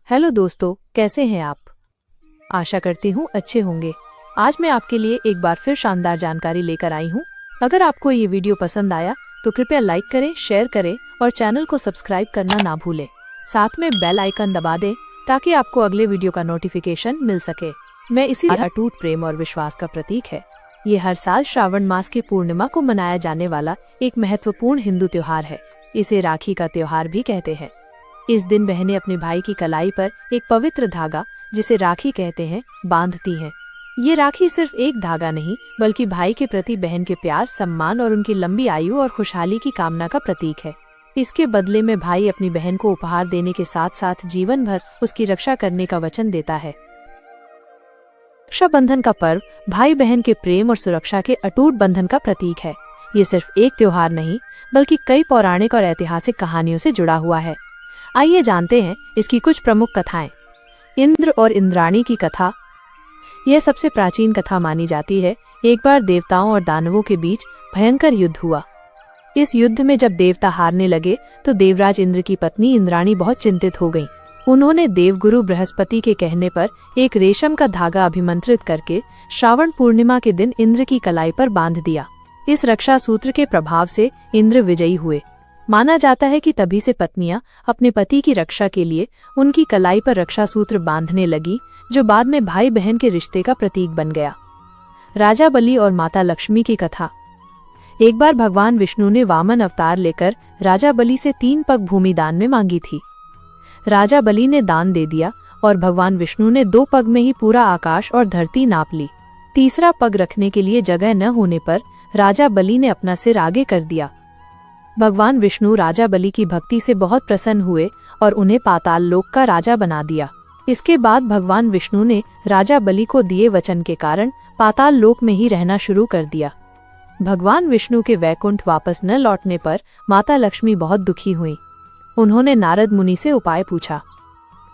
Hello दोस्तों, कैसे हैं आप? आशा करती हूँ अच्छे होंगे। आज मैं आपके लिए एक बार फिर शानदार जानकारी लेकर आई हूँ। अगर आपको ये वीडियो पसंद आया तो कृपया लाइक करें, शेयर करें और चैनल को सब्सक्राइब करना ना भूलें। साथ में बेल आइकन दबा दें ताकि आपको अगले वीडियो का नोटिफिकेशन मिल सके। मैं इसी अटूट प्रेम और विश्वास का प्रतीक है। ये हर साल श्रावण मास की पूर्णिमा को मनाया जाने वाला एक महत्वपूर्ण हिंदू त्योहार है। इसे राखी का त्योहार भी कहते हैं। इस दिन बहनें अपने भाई की कलाई पर एक पवित्र धागा, जिसे राखी कहते हैं, बांधती हैं। ये राखी सिर्फ एक धागा नहीं, बल्कि भाई के प्रति बहन के प्यार, सम्मान और उनकी लंबी आयु और खुशहाली की कामना का प्रतीक है। इसके बदले में भाई अपनी बहन को उपहार देने के साथ साथ जीवन भर उसकी रक्षा करने का वचन देता है। रक्षाबंधन का पर्व भाई बहन के प्रेम और सुरक्षा के अटूट बंधन का प्रतीक है। ये सिर्फ एक त्योहार नहीं, बल्कि कई पौराणिक और ऐतिहासिक कहानियों से जुड़ा हुआ है। आइए जानते हैं इसकी कुछ प्रमुख कथाएं। इंद्र और इंद्राणी की कथा। यह सबसे प्राचीन कथा मानी जाती है। एक बार देवताओं और दानवों के बीच भयंकर युद्ध हुआ। इस युद्ध में जब देवता हारने लगे तो देवराज इंद्र की पत्नी इंद्राणी बहुत चिंतित हो गईं। उन्होंने देवगुरु बृहस्पति के कहने पर एक रेशम का धागा अभिमंत्रित करके श्रावण पूर्णिमा के दिन इंद्र की कलाई पर बांध दिया। इस रक्षा सूत्र के प्रभाव से इंद्र विजयी हुए। माना जाता है कि तभी से पत्नियां अपने पति की रक्षा के लिए उनकी कलाई पर रक्षा सूत्र बांधने लगी, जो बाद में भाई बहन के रिश्ते का प्रतीक बन गया। राजा बलि और माता लक्ष्मी की कथा। एक बार भगवान विष्णु ने वामन अवतार लेकर राजा बलि से 3 पग भूमि दान में मांगी थी। राजा बलि ने दान दे दिया और भगवान विष्णु ने 2 पग में ही पूरा आकाश और धरती नाप ली। तीसरा पग रखने के लिए जगह न होने पर राजा बलि ने अपना सिर आगे कर दिया। भगवान विष्णु राजा बलि की भक्ति से बहुत प्रसन्न हुए और उन्हें पाताल लोक का राजा बना दिया। इसके बाद भगवान विष्णु ने राजा बलि को दिए वचन के कारण पाताल लोक में ही रहना शुरू कर दिया। भगवान विष्णु के वैकुंठ वापस न लौटने पर माता लक्ष्मी बहुत दुखी हुई। उन्होंने नारद मुनि से उपाय पूछा।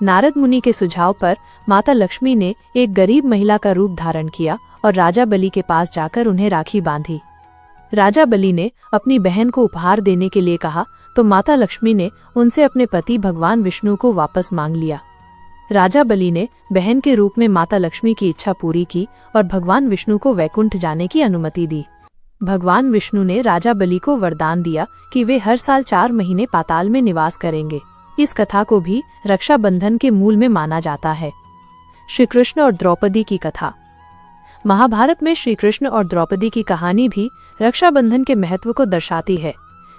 नारद मुनि के सुझाव पर माता लक्ष्मी ने एक गरीब महिला का रूप धारण किया और राजा बलि के पास जाकर उन्हें राखी बांधी। राजा बलि ने अपनी बहन को उपहार देने के लिए कहा तो माता लक्ष्मी ने उनसे अपने पति भगवान विष्णु को वापस मांग लिया। राजा बलि ने बहन के रूप में माता लक्ष्मी की इच्छा पूरी की और भगवान विष्णु को वैकुंठ जाने की अनुमति दी। भगवान विष्णु ने राजा बलि को वरदान दिया कि वे हर साल 4 महीने पाताल में निवास करेंगे। इस कथा को भी रक्षाबंधन के मूल में माना जाता है। श्री कृष्ण और द्रौपदी की कथा। महाभारत में श्री कृष्ण और द्रौपदी की कहानी भी रक्षाबंधन के महत्व को दर्शाती है।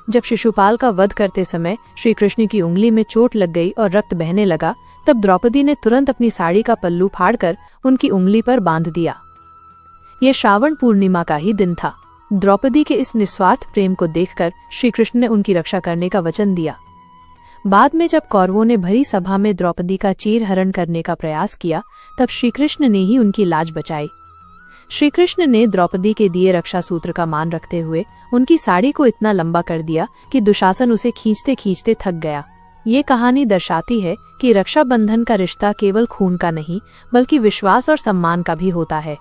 जब शिशुपाल का वध करते समय श्री कृष्ण की उंगली में चोट लग गई और रक्त बहने लगा, तब द्रौपदी ने तुरंत अपनी साड़ी का पल्लू फाड़कर उनकी उंगली पर बांध दिया। ये श्रावण पूर्णिमा का ही दिन था। द्रौपदी के इस निस्वार्थ प्रेम को देखकर श्री कृष्ण ने उनकी रक्षा करने का वचन दिया। बाद में जब कौरवों ने भरी सभा में द्रौपदी का चीरहरण करने का प्रयास किया, तब श्री कृष्ण ने ही उनकी लाज बचाई। श्री कृष्ण ने द्रौपदी के दिए रक्षा सूत्र का मान रखते हुए उनकी साड़ी को इतना लंबा कर दिया कि दुशासन उसे खींचते खींचते थक गया। ये कहानी दर्शाती है कि रक्षाबंधन का रिश्ता केवल खून का नहीं, बल्कि विश्वास और सम्मान का भी होता है।